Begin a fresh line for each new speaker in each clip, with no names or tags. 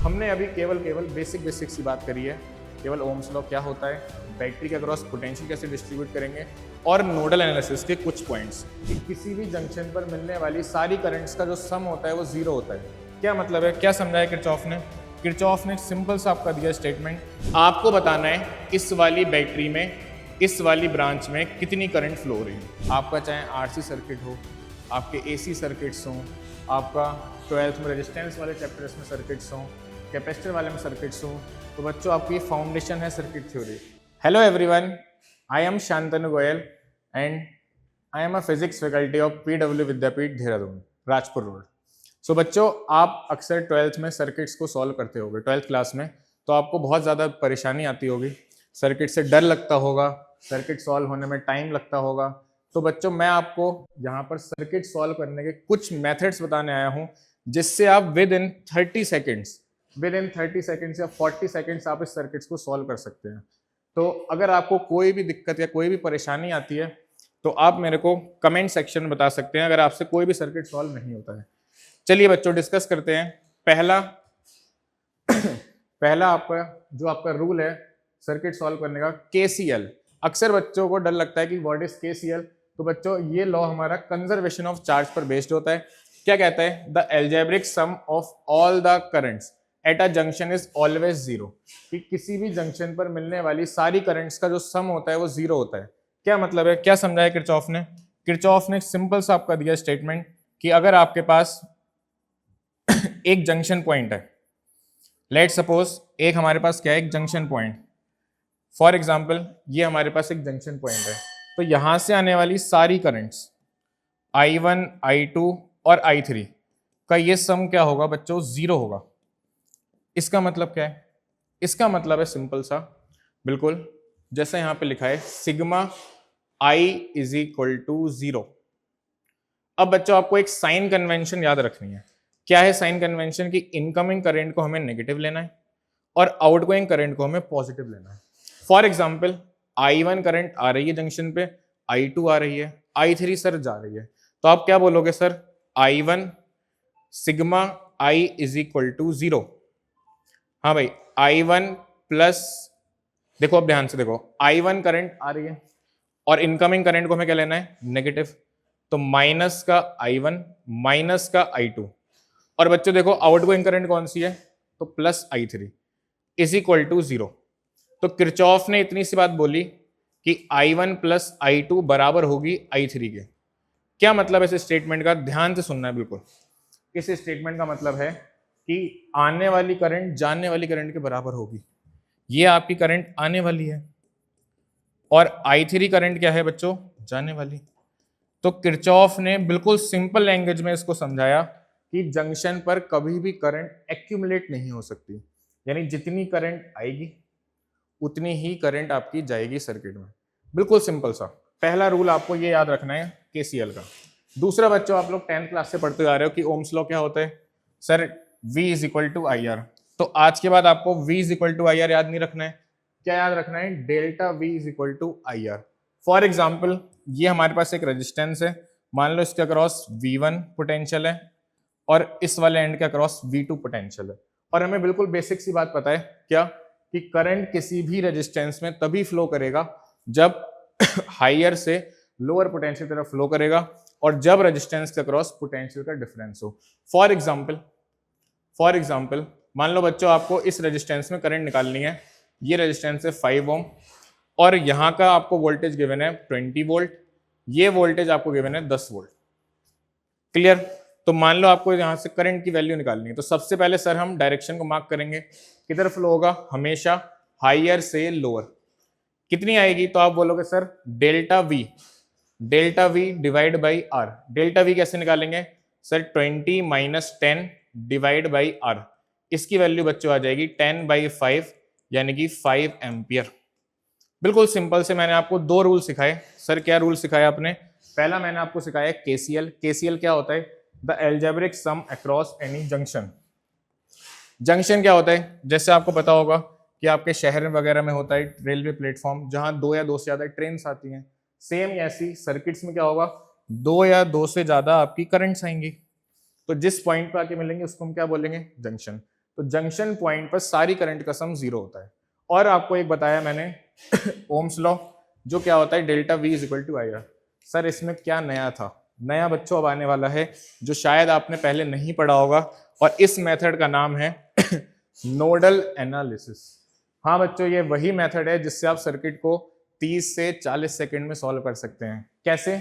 हमने अभी केवल बेसिक सी बात करी है। केवल ओम्स लॉ क्या होता है, बैटरी के अक्रॉस पोटेंशियल कैसे डिस्ट्रीब्यूट करेंगे और नोडल एनालिसिस के कुछ पॉइंट्स कि किसी भी जंक्शन पर मिलने वाली सारी करंट्स का जो सम होता है वो जीरो होता है। क्या मतलब है, क्या समझाया किरचॉफ ने? किरचॉफ ने सिंपल सा आपका दिया स्टेटमेंट, आपको बताना है इस वाली बैटरी में इस वाली ब्रांच में कितनी करंट फ्लो हो रही है। आपका चाहे आरसी सर्किट हो, आपके एसी सर्किट्स हों, आपका 12th में रेजिस्टेंस वाले चैप्टर्स में सर्किट्स हों, कैपेसिटर वाले में सर्किट्स हों, तो बच्चों आपकी फाउंडेशन है circuit theory. Hello everyone, I am Shantanu Goyal and I am a physics faculty of PW Vidyapeeth Dehradun, Rajpur road. So बच्चों, आप अक्सर 12th में सर्किट्स को सॉल्व करते होगे 12th क्लास में, तो आपको बहुत ज़्यादा परेशानी आती होगी, सर्किट से डर लगता होगा, सर्किट सॉल्व होने में टाइम लगता होगा। तो बच्चों, मैं आपको यहाँ पर सर्किट सॉल्व करने के कुछ मेथड्स बताने आया हूँ जिससे आप विद इन 30 सेकेंड्स या 40 सेकेंड्स आप इस सर्किट्स को सॉल्व कर सकते हैं। तो अगर आपको कोई भी दिक्कत या कोई भी परेशानी आती है तो आप मेरे को कमेंट सेक्शन में बता सकते हैं अगर आपसे कोई भी सर्किट सॉल्व नहीं होता है। चलिए बच्चों, डिस्कस करते हैं। पहला आपका रूल है सर्किट सॉल्व करने का, केसीएल। अक्सर बच्चों को डर लगता है कि व्हाट इज केसीएल। तो बच्चों, ये लॉ हमारा कंजर्वेशन ऑफ चार्ज पर बेस्ड होता है। क्या कहता है? The algebraic sum of all the currents at a junction is always zero. कि किसी भी जंक्शन पर मिलने वाली सारी करंट्स का जो सम होता है वो जीरो होता है। क्या मतलब है, क्या समझाया किरचॉफ ने? किरचॉफ ने सिंपल सा आपका दिया स्टेटमेंट कि अगर आपके पास एक जंक्शन पॉइंट है, लेट सपोज एक हमारे पास क्या है, एक जंक्शन पॉइंट, फॉर एग्जाम्पल ये हमारे पास एक जंक्शन पॉइंट है, तो यहां से आने वाली सारी करंट्स I1, I2 और I3 का ये सम क्या होगा बच्चों? जीरो होगा। इसका मतलब क्या है? इसका मतलब है सिंपल सा, बिल्कुल जैसा यहां पे लिखा है, sigma I is equal to zero. अब बच्चों, आपको एक साइन कन्वेंशन याद रखनी है। क्या है साइन कन्वेंशन? की इनकमिंग करंट को हमें नेगेटिव लेना है और आउटगोइंग करंट को हमें पॉजिटिव लेना है। फॉर एग्जाम्पल, I1 करंट आ रही है जंक्शन पे, I2 आ रही है, I3 सर जा रही है, तो आप क्या बोलोगे sir? I1 sigma I is equal to zero. हाँ भाई, I1 प्लस, देखो अब ध्यान से देखो, I1 करंट आ रही है और इनकमिंग करंट को हमें क्या लेना है? नेगेटिव। तो माइनस का I1 माइनस का I2, और बच्चों देखो आउटगोइंग करंट कौन सी है? तो plus I3 is equal to zero. तो किरचॉफ ने इतनी सी बात बोली कि I1 प्लस I2 बराबर होगी I3 के। क्या मतलब है इस स्टेटमेंट का? ध्यान से सुनना है बिल्कुल। इस स्टेटमेंट का मतलब है कि आने वाली करंट जाने वाली करंट के बराबर होगी। ये आपकी करंट आने वाली है और I3 करंट क्या है बच्चों? जाने वाली। तो किरचॉफ ने बिल्कुल सिंपल लैंग्वेज में इसको समझाया कि जंक्शन पर कभी भी करंट एक्यूमुलेट नहीं हो सकती, यानी जितनी करंट आएगी उतनी ही करंट आपकी जाएगी सर्किट में। बिल्कुल सिंपल सा पहला रूल आपको ये याद रखना है केसीएल का। दूसरा, बच्चों आप लोग 10th क्लास से पढ़ते आ रहे हो कि ओम्स लॉ क्या होता है sir? V is equal to I R. तो आज के बाद आपको V is equal to I R याद नहीं रखना है। क्या याद रखना है? Delta V is equal to I R. For example, ये हमारे पास एक रेजिस्टेंस है, मान लो इसके अक्रॉस V1 पोटेंशियल है और इस वाले एंड के अक्रॉस V2 पोटेंशियल है, और हमें बिल्कुल बेसिक सी बात पता है क्या, कि करंट किसी भी रेजिस्टेंस में तभी फ्लो करेगा जब हायर से लोअर पोटेंशियल तरफ फ्लो करेगा और जब रेजिस्टेंस के अक्रॉस पोटेंशियल का डिफरेंस हो। फॉर एग्जाम्पल मान लो बच्चों, आपको इस रेजिस्टेंस में करंट निकालनी है। ये रेजिस्टेंस है 5 ओम और यहाँ का आपको वोल्टेज गिवन है 20 वोल्ट, ये वोल्टेज आपको गिवन है 10 वोल्ट। क्लियर? तो मान लो आपको यहाँ से करंट की वैल्यू निकालनी है, तो सबसे पहले सर हम डायरेक्शन को मार्क करेंगे, किधर फ्लो होगा? हमेशा हायर से लोअर। कितनी आएगी? तो आप बोलोगे sir delta V divide by R. Delta V कैसे निकालेंगे sir? 20 minus 10 divide by R. इसकी वैल्यू बच्चों आ जाएगी 10/5 यानी कि 5 एम्पियर। बिल्कुल सिंपल से मैंने आपको दो रूल सिखाए। सर क्या रूल सिखाया आपने? पहला मैंने आपको सिखाया केसीएल। केसीएल क्या होता है? The algebraic sum across any junction. Junction क्या होता है? जैसे आपको पता होगा कि आपके शहर वगैरह में होता है रेलवे प्लेटफॉर्म, जहां दो या दो से ज्यादा ट्रेन आती हैं। सेम ऐसी सर्किट्स में क्या होगा? दो या दो से ज्यादा आपकी करंट्स आएंगी, तो जिस पॉइंट पे आके मिलेंगे उसको हम क्या बोलेंगे? जंक्शन। तो जंक्शन पॉइंट पर सारी करंट का सम 0 होता है। और आपको एक बताया मैंने ओम्स लॉ, जो क्या होता है delta V equal to I R. Sir इसमें क्या नया था? नया बच्चों अब आने वाला है जो शायद आपने पहले नहीं पढ़ा होगा, और इस मेथड का नाम है नोडल एनालिसिस। हाँ बच्चों, ये वही मेथड है जिससे आप सर्किट को 30 से 40 सेकंड में सॉल्व कर सकते हैं। कैसे?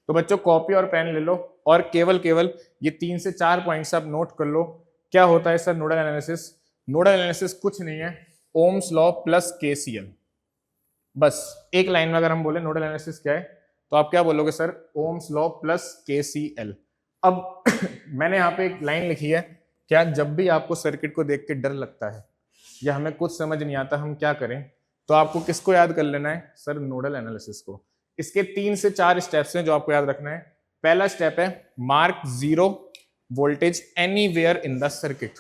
तो बच्चों कॉपी और पेन ले लो और केवल ये 3 से 4 पॉइंट्स आप नोट कर लो। क्या होता है sir nodal analysis? Nodal analysis कुछ नहीं है, ओम्स लॉ प्लस KCL। बस एक लाइन में अगर हम बोले नोडल एनालिसिस क्या है, तो आप क्या बोलोगे sir? Ohm's law plus KCL। अब मैंने यहाँ पे एक लाइन लिखी है, क्या जब भी आपको सर्किट को देख के डर लगता है या हमें कुछ समझ नहीं आता हम क्या करें, तो आपको किसको याद कर लेना है? सर नोडल एनालिसिस को। इसके 3 से 4 स्टेप्स हैं जो आपको याद रखना है। पहला स्टेप है mark 0 voltage anywhere in the circuit.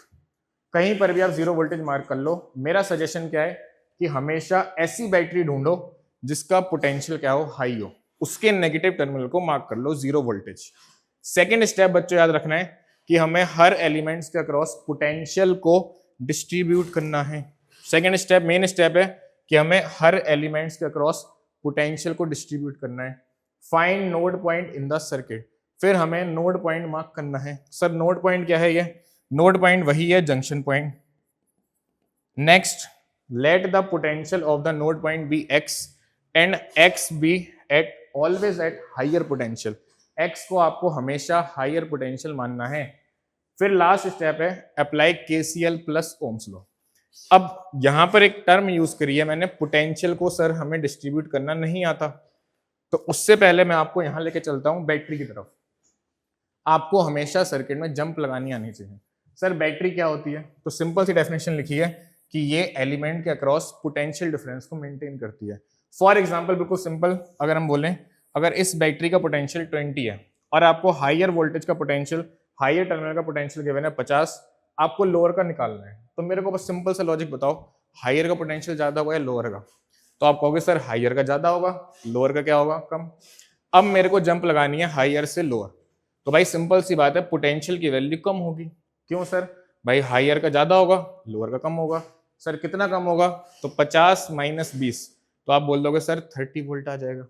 कहीं पर भी आप 0 वोल्टेज मार्क कर लो। मेरा सजेशन क्या है कि हमेशा ऐसी बैटरी ढूंढो जिसका पोटेंशियल क्या हो? हाई हो। उसके नेगेटिव टर्मिनल को मार्क कर लो 0 वोल्टेज। सेकेंड स्टेप बच्चों याद रखना है कि हमें हर एलिमेंट्स के अक्रॉस पोटेंशियल को डिस्ट्रीब्यूट करना है। सेकेंड स्टेप, मेन स्टेप है कि हमें हर एलिमेंट्स के अक्रॉस पोटेंशियल को डिस्ट्रीब्यूट करना है। Find node point in the circuit, फिर हमें नोड पॉइंट मार्क करना है। सर नोड पॉइंट क्या है? ये नोड पॉइंट वही है junction point. Next, let the potential of the node point be x and x be at always at higher potential. x को आपको हमेशा हायर पोटेंशियल मानना है। फिर लास्ट स्टेप है apply KCL plus Ohm's law. अब यहां पर एक टर्म यूज करी है मैंने, पोटेंशियल को सर हमें डिस्ट्रीब्यूट करना नहीं आता, तो उससे पहले मैं आपको यहां लेके चलता हूं बैटरी की तरफ। आपको हमेशा सर्किट में जंप लगानी आनी चाहिए। सर बैटरी क्या होती है? तो सिंपल सी डेफिनेशन लिखी है कि ये एलिमेंट के अक्रॉस पोटेंशियल डिफरेंस को मेंटेन करती है। फॉर एग्जांपल बिल्कुल सिंपल अगर हम बोलें, अगर इस बैटरी का पोटेंशियल 20 है और आपको हायर वोल्टेज का पोटेंशियल, हायर टर्मिनल का पोटेंशियल गिवन है 50, आपको लोअर का निकालना है, तो मेरे को बस सिंपल सा लॉजिक बताओ, हायर का पोटेंशियल ज्यादा होगा या लोअर का? तो आप कहोगे सर हायर का ज्यादा होगा, लोअर का क्या होगा? कम। अब मेरे को जंप लगानी है हायर से लोअर, तो भाई सिंपल सी बात है पोटेंशियल की वैल्यू कम होगी। क्यों सर? भाई हायर का ज्यादा होगा, लोअर का कम होगा। सर कितना कम होगा? तो 50 माइनस 20, तो आप बोल दोगे सर 30 वोल्ट आ जाएगा।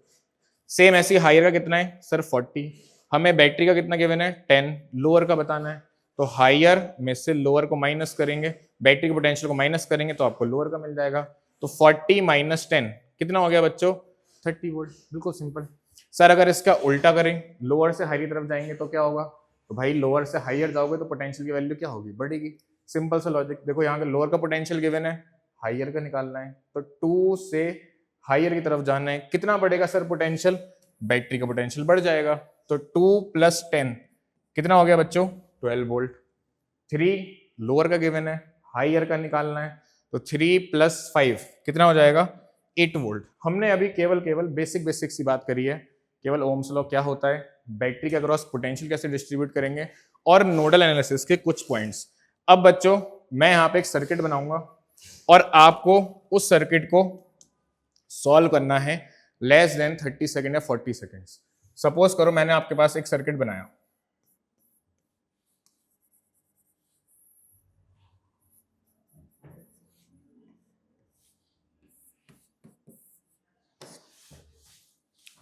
सेम ऐसी हायर का कितना है सर? 40। हमें बैटरी का कितना गिवन है? 10। लोअर का बताना है, तो हायर में से लोअर को माइनस करेंगे, बैटरी के पोटेंशियल को माइनस करेंगे, तो आपको लोअर का मिल जाएगा। तो 40 माइनस 10 कितना हो गया बच्चों? 30 वोल्ट। बिल्कुल सिंपल। सर अगर इसका उल्टा करें, लोअर से हाई की तरफ जाएंगे तो क्या होगा? तो भाई लोअर से हायर जाओगे तो पोटेंशियल की वैल्यू क्या होगी? बढ़ेगी। सिंपल सा लॉजिक। देखो यहाँ का लोअर का पोटेंशियल गिवन है, हायर का निकालना है, तो 2 से हायर की तरफ जाना है। कितना बढ़ेगा सर पोटेंशियल? बैटरी का पोटेंशियल बढ़ जाएगा। तो 2 प्लस 10 कितना हो गया बच्चों? 12 वोल्ट। 3 लोअर का गिवन है, हायर का निकालना है, तो 3 प्लस 5 कितना हो जाएगा? 8 वोल्ट। हमने अभी केवल बेसिक सी बात करी है, केवल ओम्स लॉ क्या होता है, बैटरी के अक्रॉस पोटेंशियल कैसे डिस्ट्रीब्यूट करेंगे, और नोडल एनालिसिस के कुछ पॉइंट्स। अब बच्चों मैं यहाँ पे एक सर्किट बनाऊंगा और आपको उस सर्किट को सॉल्व करना है लेस देन 30 सेकेंड या 40 सेकेंड्स। सपोज करो मैंने आपके पास एक सर्किट बनाया,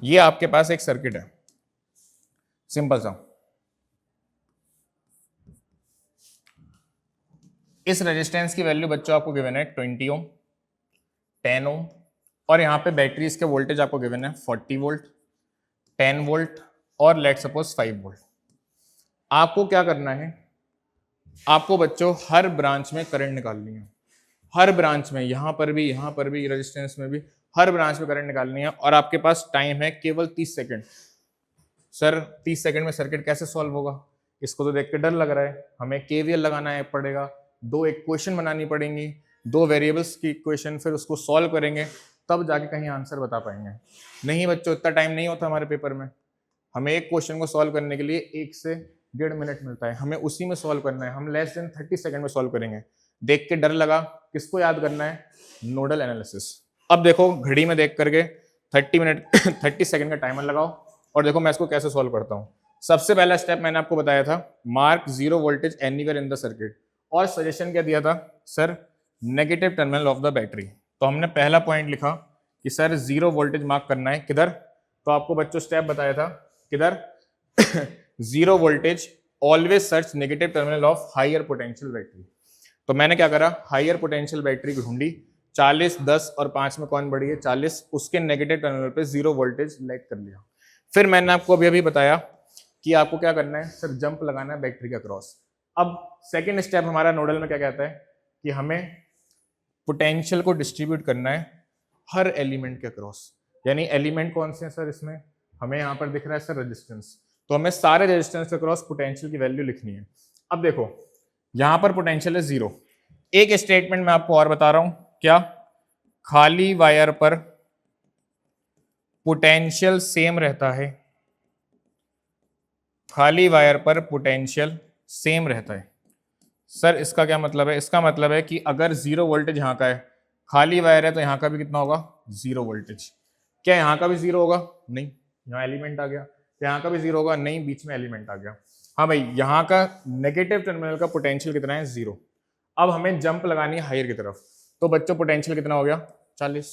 ये आपके पास एक सर्किट है सिंपल सा। इस रेजिस्टेंस की वैल्यू बच्चों आपको गिवन है 20 ओम, 10 ओम, और यहाँ पे बैटरी इसके वोल्टेज आपको गिवन है 40 वोल्ट, 10 वोल्ट और लेट सपोज 5 वोल्ट। आपको क्या करना है? आपको बच्चों हर ब्रांच में करंट निकालनी है, हर ब्रांच में, यहाँ पर भी रेजिस्टेंस में भी, हर ब्रांच में करंट निकालनी है, और आपके पास टाइम है केवल 30 सेकेंड। सर 30 सेकेंड में सर्किट कैसे सॉल्व होगा? इसको तो देख के डर लग रहा है, हमें KVL लगाना है पड़ेगा, 2 इक्वेशन बनानी पड़ेंगी, 2 वेरिएबल्स की इक्वेशन, फिर उसको सॉल्व करेंगे तब जाके कहीं आंसर बता पाएंगे। नहीं बच्चों, इतना टाइम नहीं होता हमारे पेपर में। हमें एक क्वेश्चन को सॉल्व करने के लिए 1 से 1.5 मिनट मिलता है, हमें उसी में सॉल्व करना है। हम लेस देन 30 सेकेंड में सॉल्व करेंगे। देख के डर लगा, किसको याद करना है? Nodal analysis. अब देखो घड़ी में देख करके 30 सेकेंड का टाइमर लगाओ और देखो मैं इसको कैसे सॉल्व करता हूँ। सबसे पहला स्टेप मैंने आपको बताया था, mark 0 voltage anywhere in the circuit, और सजेशन क्या दिया था sir, negative terminal of the battery. तो हमने पहला पॉइंट लिखा कि सर 0 वोल्टेज मार्क करना है किधर, तो आपको बच्चों स्टेप बताया था किधर 0 voltage always search negative terminal of higher potential battery. तो मैंने क्या करा, हायर पोटेंशियल बैटरी की ढूंढी, 40, 10 और 5 में कौन बड़ी है 40, उसके नेगेटिव टर्मिनल पे 0 वोल्टेज लाइट कर लिया। फिर मैंने आपको अभी बताया कि आपको क्या करना है सर, जंप लगाना है बैटरी के अक्रॉस। अब सेकेंड स्टेप हमारा नोडल में क्या कहता है कि हमें पोटेंशियल को डिस्ट्रीब्यूट करना है हर एलिमेंट के अक्रॉस। यानी एलिमेंट कौन से हैं सर, इसमें हमें यहाँ पर दिख रहा है सर रेजिस्टेंस, तो हमें सारे रेजिस्टेंस के अक्रॉस पोटेंशियल की वैल्यू लिखनी है। अब देखो यहाँ पर पोटेंशियल है 0। एक स्टेटमेंट मैं आपको और बता रहा हूं, क्या, खाली वायर पर पोटेंशियल सेम रहता है, खाली वायर पर पोटेंशियल सेम रहता है। सर इसका क्या मतलब है, इसका मतलब है कि अगर 0 वोल्टेज यहाँ का है, खाली वायर है, तो यहाँ का भी कितना होगा 0 वोल्टेज। क्या यहाँ का भी 0 होगा, नहीं, यहाँ एलिमेंट आ गया। यहाँ का भी 0 होगा, नहीं, बीच में एलिमेंट आ गया। हाँ भाई, यहाँ का नेगेटिव टर्मिनल का पोटेंशियल कितना है 0। अब हमें जंप लगानी है हायर की तरफ, तो बच्चों पोटेंशियल कितना हो गया 40।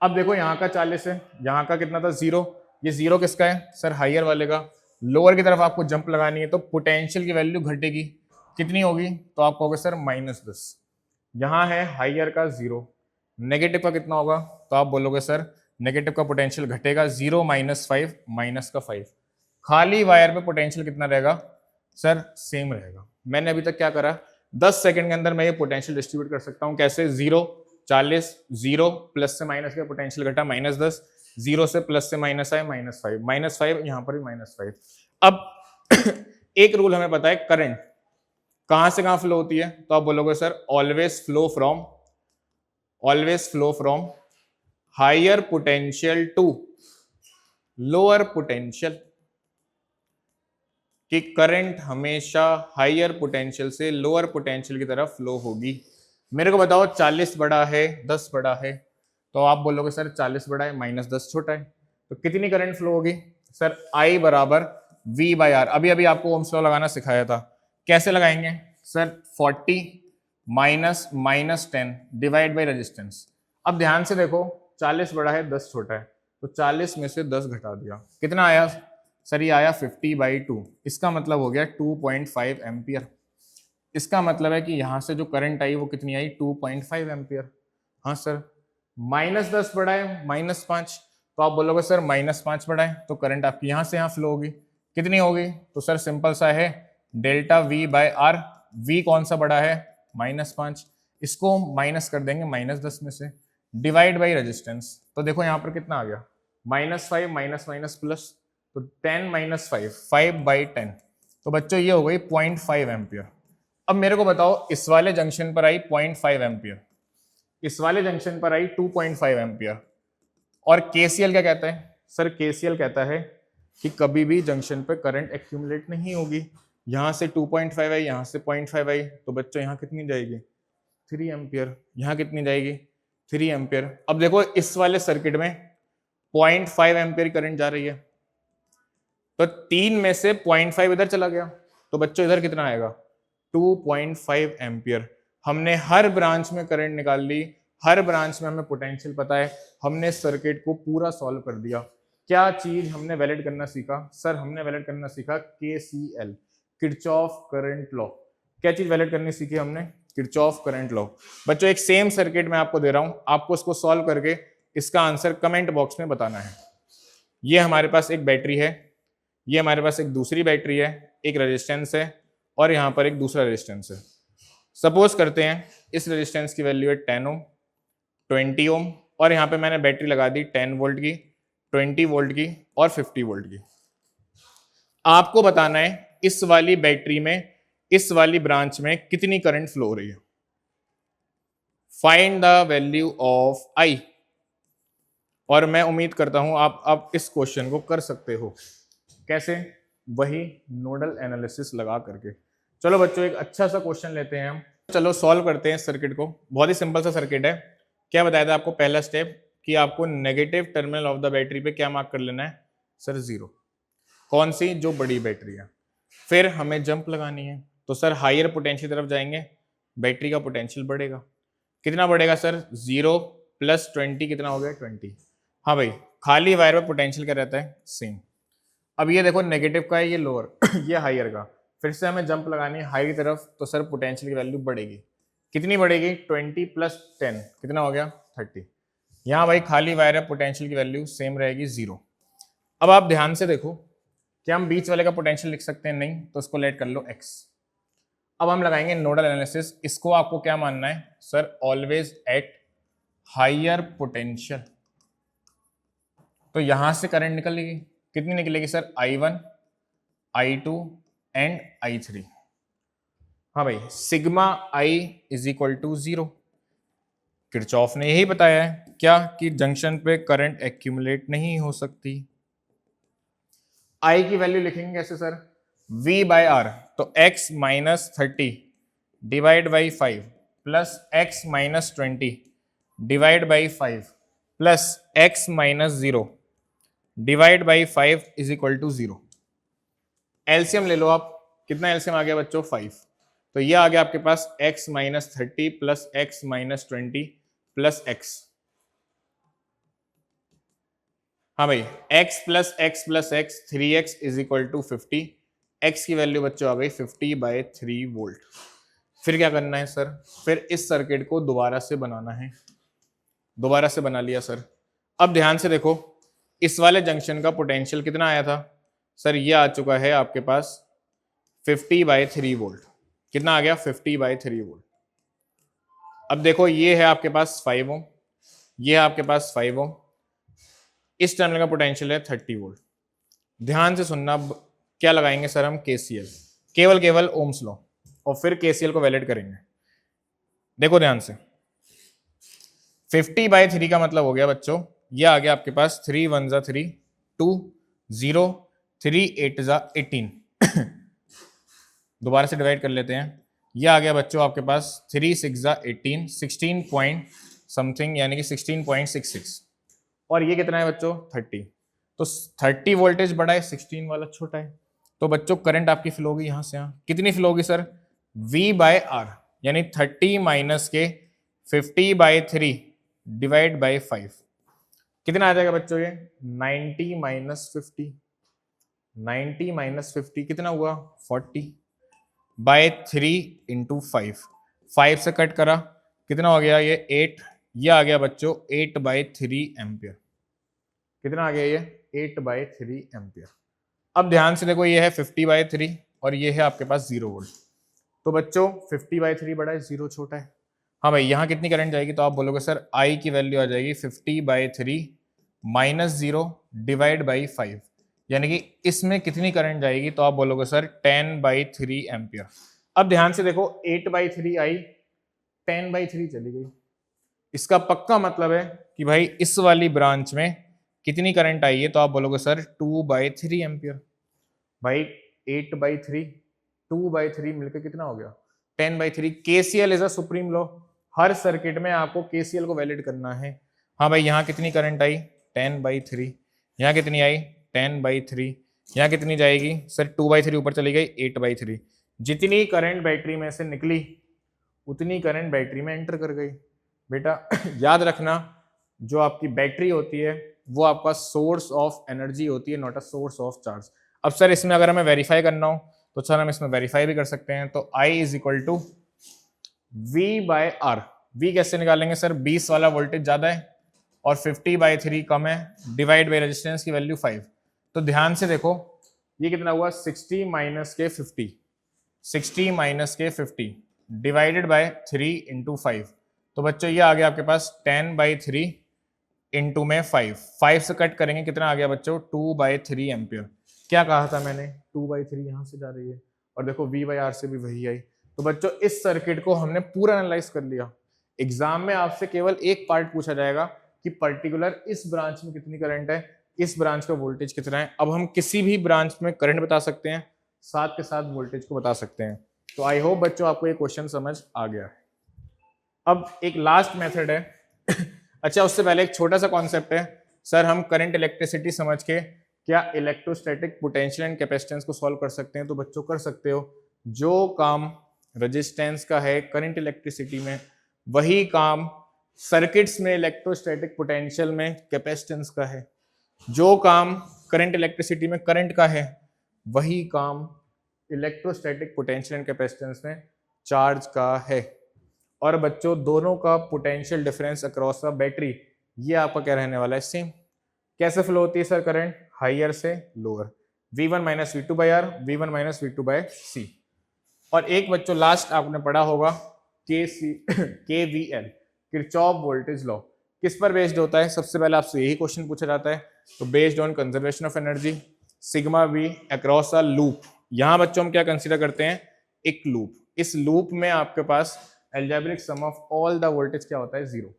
अब देखो यहाँ का 40 है, यहाँ का कितना था 0, ये 0 किसका है सर, हायर वाले का। लोअर की तरफ आपको जंप लगानी है, तो पोटेंशियल की वैल्यू घटेगी, कितनी होगी, तो आप कहोगे सर -10। यहाँ है हायर का 0, नेगेटिव का कितना होगा, तो आप बोलोगे सर नेगेटिव का पोटेंशियल घटेगा 0 - 5 माइनस का 5। खाली वायर पे पोटेंशियल कितना रहेगा सर, सेम रहेगा। मैंने अभी तक क्या करा, 10 सेकंड के अंदर मैं ये पोटेंशियल डिस्ट्रीब्यूट कर सकता हूँ। कैसे, 0 40, 0 प्लस से माइनस का पोटेंशियल घटा -10, 0 से प्लस से माइनस आए -5, -5 यहाँ पर भी -5। अब एक रूल हमें पता है, करंट कहां से कहां फ्लो होती है, तो आप बोलोगे sir always flow from higher potential to lower potential, कि करंट हमेशा हायर पोटेंशियल से लोअर पोटेंशियल की तरफ फ्लो होगी। मेरे को बताओ 40 बड़ा है 10 बड़ा है, तो आप बोलोगे सर 40 बड़ा है -10 छोटा है, तो कितनी करंट फ्लो होगी सर, I बराबर V/R। अभी अभी आपको ओम्स लॉ लगाना सिखाया था, कैसे लगाएंगे सर, 40 -10 डिवाइड बाई रेजिस्टेंस। अब ध्यान से देखो, 40 बड़ा है 10 छोटा है, तो 40 में से 10 घटा दिया, कितना आया सर, ये आया 50/2। इसका मतलब हो गया 2.5 एम्पियर। इसका मतलब है कि यहां से जो करंट आई वो कितनी आई, 2.5 एम्पियर। हाँ सर, -10 बड़ा है -5, तो आप बोलोगे सर -5 बड़ा है, तो करंट आपकी यहां से यहां फ्लो होगी, कितनी होगी, तो सर सिंपल सा है डेल्टा V/R। V कौन सा बड़ा है -5, इसको माइनस कर देंगे -10 में से, डिवाइड बाई रेजिस्टेंस। तो देखो यहाँ पर कितना आ गया, -5 माइनस प्लस, तो 10 - 5 5/10। तो बच्चों ये हो गई 0.5 एम्पियर। अब मेरे को बताओ, इस वाले जंक्शन पर आई 0.5 एम्पियर, इस वाले जंक्शन पर आई 2.5 एम्पियर, और केसीएल क्या कहता है सर, केसीएल कहता है कि कभी भी जंक्शन पे करंट एक्यूमुलेट नहीं होगी। यहाँ से 2.5 आई, यहाँ से 0.5 आई, तो बच्चों यहाँ कितनी जाएगी 3 एम्पियर, यहाँ कितनी जाएगी 3 एम्पियर। अब देखो इस वाले सर्किट में 0.5 एम्पियर करंट जा रही है, तो 3 में से 0.5 इधर चला गया, तो बच्चों इधर कितना आएगा 2.5 एम्पियर। हमने हर ब्रांच में करंट निकाल ली, हर ब्रांच में हमें पोटेंशियल पता है, हमने सर्किट को पूरा सॉल्व कर दिया। क्या चीज हमने वैलिड करना सीखा सर, हमने वैलिड करना सीखा KCL, किरचॉफ करंट लॉ। क्या चीज वैलिड करनी सीखी हमने, किरचॉफ करंट लॉ। बच्चों एक सेम सर्किट मैं आपको दे रहा हूं, आपको इसको सॉल्व करके इसका आंसर कमेंट बॉक्स में बताना है। ये हमारे पास एक बैटरी है, ये हमारे पास एक दूसरी बैटरी है, एक रेजिस्टेंस है, और यहाँ पर एक दूसरा रेजिस्टेंस है। सपोज करते हैं इस रेजिस्टेंस की वैल्यू है 10 ओम, 20 ओम, और यहाँ पे मैंने बैटरी लगा दी 10 वोल्ट की, 20 वोल्ट की और 50 वोल्ट की। आपको बताना है इस वाली बैटरी में, इस वाली ब्रांच में कितनी करंट फ्लो हो रही है। Find the value of I। और मैं उम्मीद करता हूं आप इस क्वेश्चन को कर सकते हो। कैसे, वही नोडल एनालिसिस लगा करके। चलो बच्चों एक अच्छा सा क्वेश्चन लेते हैं हम, चलो सॉल्व करते हैं इस सर्किट को। बहुत ही सिंपल सा सर्किट है। क्या बताया था आपको पहला स्टेप, कि आपको negative terminal of the battery पे क्या मार्क कर लेना है सर, 0। कौन सी, जो बड़ी बैटरी है। फिर हमें जंप लगानी है, तो सर हायर पोटेंशियल तरफ जाएंगे, बैटरी का पोटेंशियल बढ़ेगा। कितना बढ़ेगा सर? 0 + 20 कितना हो गया? 20। हाँ भाई, खाली वायर में पोटेंशियल क्या रहता है? सेम। अब ये देखो नेगेटिव का है, ये लोअर ये हायर का, फिर से हमें जंप लगानी है हाई की तरफ, तो सर पोटेंशियल की वैल्यू बढ़ेगी। कितनी बढ़ेगी? 20 + 10 कितना हो गया? 30। यहाँ भाई खाली वायर है, पोटेंशियल की वैल्यू सेम रहेगी 0। अब आप ध्यान से देखो, क्या हम बीच वाले का पोटेंशियल लिख सकते हैं? नहीं, तो उसको लेट कर लो x। अब हम लगाएंगे नोडल एनालिसिस। इसको आपको क्या मानना है? Sir always at higher potential. तो यहां से करंट निकलेगी, कितनी निकलेगी sir? I1, I2 and I3। हाँ भाई, सिग्मा I = 0। किरचॉफ ने यही बताया है क्या? कि जंक्शन पे करंट एक्यूमुलेट नहीं हो सकती। I की वैल्यू लिखेंगे कैसे सर? V/R, तो x - 30 divide by 5 plus x - 20 divide by 5 plus x - 0 divide by 5 = 0। LCM ले लो आप, कितना एलसीएम आ गया बच्चों? 5। तो ये आ गया आपके पास x - 30 plus x - 20 plus x। हाँ भाई, x plus x plus x 3x = 50। x की वैल्यू बच्चों आ गई 50/3 वोल्ट। फिर क्या करना है सर? फिर इस सर्किट को दोबारा से बनाना है। दोबारा से बना लिया सर। अब ध्यान से देखो, इस वाले जंक्शन का पोटेंशियल कितना आया था सर? ये आ चुका है आपके पास 50/3 वोल्ट। कितना आ गया? 50/3 वोल्ट। अब देखो, ये है आपके पास 5 ओम, ये है आपके पास 5 ओम, इस टर्मिनल का पोटेंशियल है 30 वोल्ट। ध्यान से सुनना, क्या लगाएंगे सर हम? केसीएल, केवल ओम्स लॉ, और फिर केसीएल को वैलिड करेंगे। देखो ध्यान से, 50/3 का मतलब हो गया बच्चों, ये आ गया आपके पास 3 × 1 = 3, 2 0 3 8 = 18 दोबारा से डिवाइड कर लेते हैं। ये आ गया बच्चों आपके पास 3 6 = 18, 16 पॉइंट समथिंग यानी कि 16.66, और ये कितना है बच्चों? 30। तो 30 वोल्टेज बड़ा है, 16 वाला छोटा है। तो बच्चों करंट आपकी फ्लो होगी यहाँ से यहाँ, कितनी फ्लो होगी सर? V/R, यानी 30 माइनस के 50/3 डिवाइड बाई 5 कितना आ जाएगा बच्चों? ये 90 - 50, 90 - 50 कितना हुआ? 40/3 × 5, 5 से कट करा, कितना हो गया? ये 8। ये आ गया बच्चों 8/3 एम्पियर। कितना आ गया? ये 8/3 एम्पियर। अब ध्यान से देखो, ये है 50/3 और ये है आपके पास 0 वोल्ट। तो बच्चों 50/3 बड़ा है, 0 छोटा है। हाँ भाई, यहाँ कितनी करंट जाएगी? तो आप बोलोगे सर I की वैल्यू आ जाएगी 50/3 - 0 डिवाइड बाई 5, यानी कि इसमें कितनी करंट जाएगी? तो आप बोलोगे सर 10/3 एम्पियर। अब ध्यान से देखो, 8/3 आई, 10/3 चली गई। इसका पक्का मतलब है कि भाई इस वाली ब्रांच में कितनी करंट आई है? तो आप बोलोगे सर 2/3 एम्पियर। भाई 8/3 2/3 मिलकर कितना हो गया? 10/3। KCL is a supreme law. Her circuit में आपको केसीएल को वैलिड करना है। हाँ भाई, यहाँ कितनी करंट आई? 10/3। यहाँ कितनी आई? 10/3। यहाँ कितनी जाएगी सर? 2/3 ऊपर चली गई, 8/3। जितनी करंट बैटरी में से निकली उतनी करंट बैटरी में एंटर कर गई। बेटा याद रखना, जो आपकी बैटरी होती है वो आपका सोर्स ऑफ एनर्जी होती है, not a source of charge. अब सर इसमें अगर हमें वेरीफाई करना हो तो सर हम इसमें वेरीफाई भी कर सकते हैं। तो I = V/R। V कैसे निकालेंगे सर? 20 वाला वोल्टेज ज्यादा है और 50/3 कम है, डिवाइड बाई रेजिस्टेंस की वैल्यू 5। तो ध्यान से देखो, ये कितना हुआ? 60 - के 50, 60 - के 50 डिवाइडेड बाय 3 × 5। तो बच्चों ये आ गया आपके पास 10/3 इंटू में 5 से कट करेंगे, कितना आ गया बच्चों? 2/3 एम्पियर। क्या कहा था मैंने? 2/3 यहाँ से जा रही है, और देखो V/R से भी वही आई। तो बच्चों इस सर्किट को हमने पूरा एनालाइज कर लिया। एग्जाम में आपसे केवल एक पार्ट पूछा जाएगा कि पर्टिकुलर इस ब्रांच में कितनी करंट है, इस ब्रांच का वोल्टेज कितना है। अब हम किसी भी ब्रांच में करंट बता सकते हैं, साथ के साथ वोल्टेज को बता सकते हैं। तो आई होप बच्चों आपको ये क्वेश्चन समझ आ गया है। अब एक लास्ट मेथड है अच्छा, उससे पहले एक छोटा सा कॉन्सेप्ट है सर, हम करंट इलेक्ट्रिसिटी समझ के क्या इलेक्ट्रोस्टैटिक पोटेंशियल एंड कैपेसिटेंस को सॉल्व कर सकते हैं? तो बच्चों कर सकते हो। जो काम रेजिस्टेंस का है करंट इलेक्ट्रिसिटी में, वही काम सर्किट्स में इलेक्ट्रोस्टैटिक पोटेंशियल में कैपेसिटेंस का है। जो काम करंट इलेक्ट्रिसिटी में करंट का है, वही काम इलेक्ट्रोस्टैटिक पोटेंशियल एंड कैपेसिटेंस में चार्ज का है। और बच्चों दोनों का potential difference across a battery, ये आपका क्या रहने वाला है, सेम। कैसे फ्लो होती है सर करंट, हाइयर से lower, V1 minus V two by R, V1 minus V two by C. और एक बच्चों लास्ट आपने पढ़ा होगा KVL, किरचॉफ वोल्टेज लॉ, किस पर बेस्ड होता है? सबसे पहले आपसे यही क्वेश्चन पूछा जाता है। तो based on conservation of energy, sigma V across a loop. यहाँ बच्चों हम क्या कंसीडर करते हैं, एक लूप। इस लूप में आपके पास algebraic sum of all the voltage क्या होता है, 0।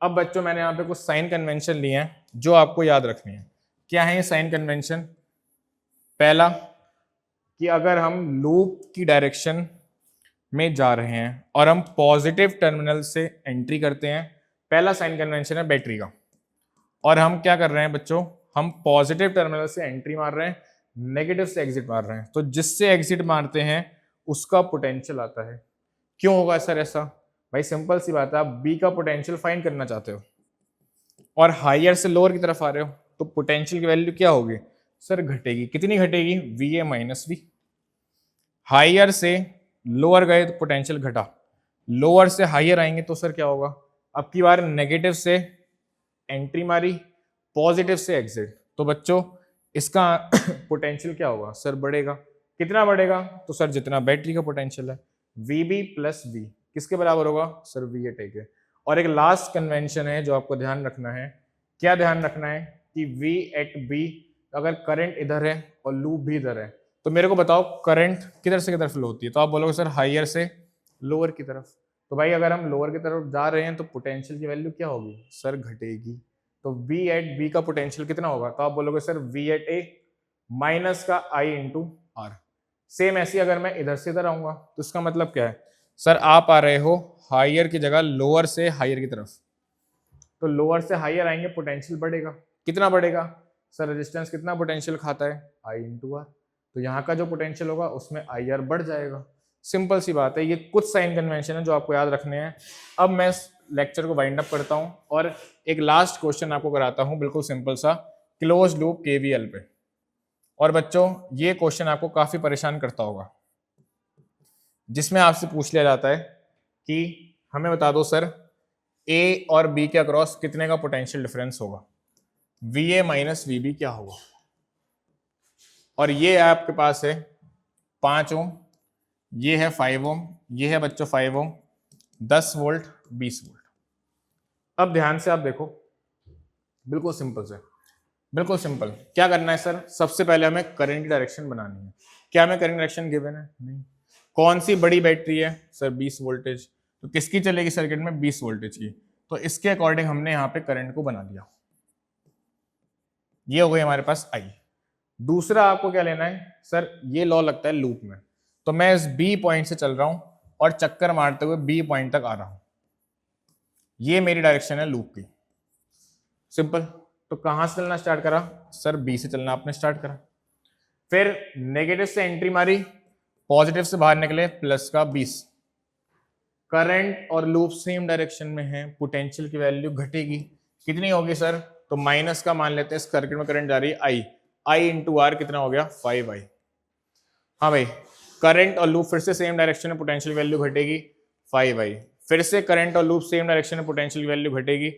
अब बच्चों मैंने यहाँ पे कुछ साइन कन्वेंशन लिए हैं जो आपको याद रखनी है। क्या है ये साइन कन्वेंशन? पहला कि अगर हम लूप की डायरेक्शन में जा रहे हैं और हम पॉजिटिव टर्मिनल से एंट्री करते हैं, पहला साइन कन्वेंशन है बैटरी का। और हम क्या कर रहे हैं बच्चों, हम पॉजिटिव टर्मिनल से एंट्री मार रहे हैं, नेगेटिव से एग्जिट मार रहे हैं। तो जिससे एग्जिट मारते हैं उसका पोटेंशियल आता है। क्यों होगा सर ऐसा? भाई सिंपल सी बात है, आप बी का पोटेंशियल फाइंड करना चाहते हो और हायर से लोअर की तरफ आ रहे हो, तो पोटेंशियल की वैल्यू क्या होगी सर, घटेगी। कितनी घटेगी, V A minus V. Higher से लोअर गए तो पोटेंशियल घटा, लोअर से हायर आएंगे तो सर क्या होगा, अब की बार नेगेटिव से एंट्री मारी, पॉजिटिव से एग्जिट, तो बच्चों इसका पोटेंशियल क्या होगा सर, बढ़ेगा। कितना बढ़ेगा, तो सर जितना बैटरी का पोटेंशियल है, VB प्लस V किसके बराबर होगा सर, V एट ए के। और एक लास्ट कन्वेंशन है जो आपको ध्यान रखना है। क्या ध्यान रखना है कि V एट B, अगर करंट इधर है और लूप भी इधर है, तो मेरे को बताओ करंट किधर से किधर फ्लो होती है, तो आप बोलोगे सर हाइयर से लोअर की तरफ। तो भाई अगर हम लोअर की तरफ जा रहे हैं तो पोटेंशियल की वैल्यू क्या होगी सर, घटेगी। तो V एट B का पोटेंशियल कितना होगा, तो आप बोलोगे sir V at A minus का I इंटू R। सेम ऐसी अगर मैं इधर से इधर आऊंगा तो इसका मतलब क्या है सर, आप आ रहे हो हायर की जगह लोअर से हायर की तरफ, तो लोअर से हायर आएंगे पोटेंशियल बढ़ेगा। कितना बढ़ेगा सर, रेजिस्टेंस कितना पोटेंशियल खाता है, I इंटू आर। तो यहाँ का जो पोटेंशियल होगा उसमें IR बढ़ जाएगा। सिंपल सी बात है। ये कुछ साइन कन्वेंशन है जो आपको याद रखने हैं। अब मैं लेक्चर को वाइंड अप करता हूँ और एक लास्ट क्वेश्चन आपको कराता हूँ, बिल्कुल सिंपल सा, क्लोज लूप KVL पे। और बच्चों ये क्वेश्चन आपको काफी परेशान करता होगा, जिसमें आपसे पूछ लिया जाता है कि हमें बता दो सर A और B के अक्रॉस कितने का पोटेंशियल डिफरेंस होगा, VA माइनस VB क्या होगा। और ये आपके पास है 5 ओम, ये है 5 ओम, ये है बच्चों 5 ओम, 10 वोल्ट 20 वोल्ट। अब ध्यान से आप देखो, बिल्कुल सिंपल से, बिल्कुल सिंपल। क्या करना है सर, सबसे पहले हमें करंट की डायरेक्शन बनानी है। क्या हमें करंट डायरेक्शन गिवन है, नहीं। कौन सी बड़ी बैटरी है सर, 20 वोल्टेज, तो किसकी चलेगी सर्किट में, 20 वोल्टेज की। तो इसके अकॉर्डिंग हमने यहाँ पे करंट को बना दिया। ये हो गई हमारे पास I। दूसरा आपको क्या लेना है सर, ये लॉ लगता है लूप में, तो मैं इस B पॉइंट से चल रहा हूं और चक्कर मारते हुए B पॉइंट तक आ रहा हूं। ये मेरी डायरेक्शन है लूप की, सिंपल। तो कहां से चलना स्टार्ट करा सर, B से चलना आपने स्टार्ट करा, फिर नेगेटिव से एंट्री मारी, पॉजिटिव से बाहर निकले, प्लस का 20। करंट और लूप सेम डायरेक्शन में है, पोटेंशियल की वैल्यू घटेगी। कितनी होगी सर, तो माइनस का मान लेते हैं, इस सर्किट में करंट जा रही है I इंटू आर कितना हो गया 5I। हाँ भाई, करंट और लूप फिर से सेम डायरेक्शन में, पोटेंशियल वैल्यू घटेगी 5I। फिर से करंट और लूप सेम डायरेक्शन में, पोटेंशियल वैल्यू घटेगी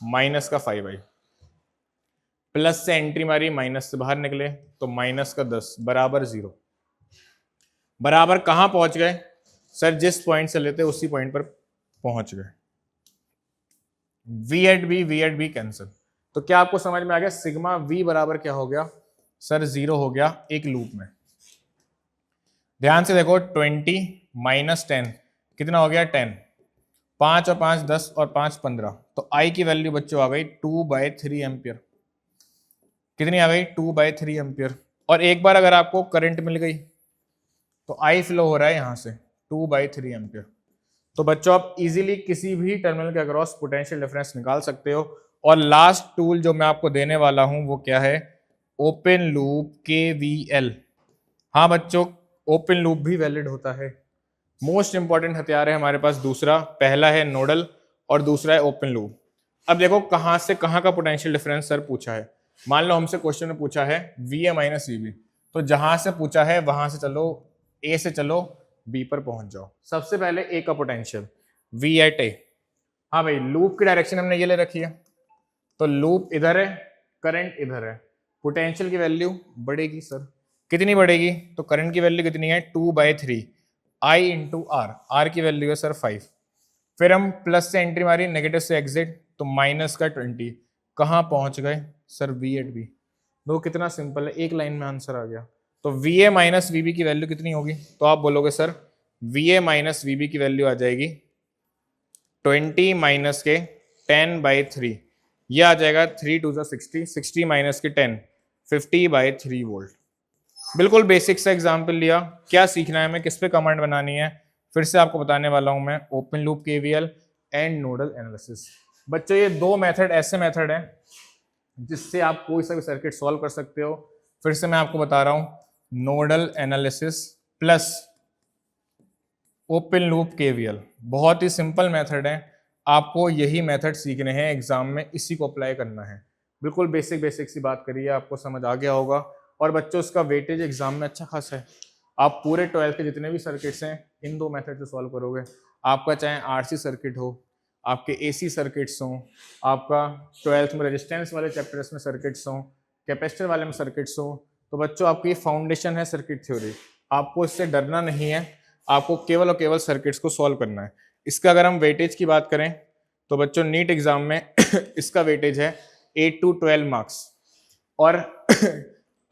माइनस का 5I। प्लस से एंट्री मारी, माइनस से बाहर निकले, तो माइनस का 10 बराबर 0। बराबर कहां पहुंच गए सर, जिस पॉइंट से लेते उसी पॉइंट पर पहुंच गए। V at B cancel. तो क्या आपको समझ में आ गया, सिग्मा V बराबर क्या हो गया सर, 0 हो गया एक लूप में। ध्यान से देखो, 20 माइनस 10 कितना हो गया 10, 5 और 5 10 और 5 15, तो I की वैल्यू बच्चों आ गई 2/3 एम्पियर। कितनी आ गई 2/3 एम्पियर। और एक बार अगर आपको करंट मिल गई तो I फ्लो हो रहा है यहां से 2/3 एम्पियर। तो बच्चों आप इजीली किसी भी टर्मिनल के अक्रॉस पोटेंशियल डिफरेंस निकाल सकते हो। और लास्ट टूल जो मैं आपको देने वाला हूं वो क्या है, ओपन लूप KVL। हाँ बच्चों, ओपन लूप भी वैलिड होता है। मोस्ट इंपॉर्टेंट हथियार है हमारे पास दूसरा, पहला है नोडल और दूसरा है ओपन लूप। अब देखो कहाँ से कहाँ का पोटेंशियल डिफरेंस सर पूछा है। मान लो हमसे क्वेश्चन में पूछा है VA माइनस VB, तो जहां से पूछा है वहां से चलो, A से चलो B पर पहुंच जाओ। सबसे पहले A का पोटेंशियल V एट A। हाँ भाई, लूप की डायरेक्शन हमने ये ले रखी है, तो लूप इधर है, करंट इधर है, पोटेंशियल की वैल्यू बढ़ेगी सर। कितनी बढ़ेगी? तो करंट की वैल्यू कितनी है 2/3 I इंटू आर, आर की वैल्यू है सर 5। फिर हम प्लस से एंट्री मारी, नेगेटिव से एग्जिट, तो माइनस का 20। कहाँ पहुंच गए सर? V at B। दो, कितना सिंपल है, एक लाइन में आंसर आ गया। तो VA माइनस VB की वैल्यू कितनी होगी? तो आप बोलोगे सर VA माइनस VB की वैल्यू आ जाएगी 20 माइनस के 10/3, ये आ जाएगा 3 2 60, 60 माइनस के 10, 50/3 वोल्ट। बिल्कुल बेसिक सा एग्जाम्पल लिया। क्या सीखना है हमें, किस पे कमांड बनानी है, फिर से आपको बताने वाला हूं मैं, open loop KVL and nodal analysis. बच्चों ये दो मेथड ऐसे मेथड हैं जिससे आप कोई सा भी सर्किट सॉल्व कर सकते हो। फिर से मैं आपको बता रहा हूं, nodal analysis plus open loop KVL, बहुत ही सिंपल मेथड है। आपको यही मेथड सीखने हैं एग्जाम में, इसी को अप्लाई करना है। बिल्कुल बेसिक बेसिक सी बात करिए, आपको समझ आ गया होगा। और बच्चों इसका वेटेज एग्जाम में अच्छा खासा है। आप पूरे 12th के जितने भी सर्किट्स हैं इन दो मेथड से सॉल्व करोगे। आपका चाहे RC सर्किट हो, आपके AC सर्किट्स हों, आपका 12th में रेजिस्टेंस वाले चैप्टर्स में सर्किट्स हों, कैपेसिटर वाले में सर्किट्स हों, तो बच्चों आपकी ये फाउंडेशन है सर्किट थ्योरी। आपको इससे डरना नहीं है, आपको केवल और केवल सर्किट्स को सॉल्व करना है। इसका अगर हम वेटेज की बात करें तो बच्चों नीट एग्जाम में इसका वेटेज है 8 to 12 मार्क्स। और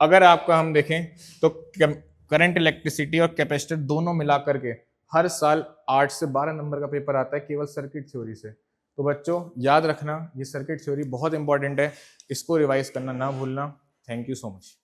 अगर आपका हम देखें तो करंट, इलेक्ट्रिसिटी और कैपेसिटर दोनों मिला करके हर साल 8 से 12 नंबर का पेपर आता है केवल सर्किट थ्योरी से। तो बच्चों याद रखना, ये सर्किट थ्योरी बहुत इंपॉर्टेंट है, इसको रिवाइज करना ना भूलना। Thank you so much.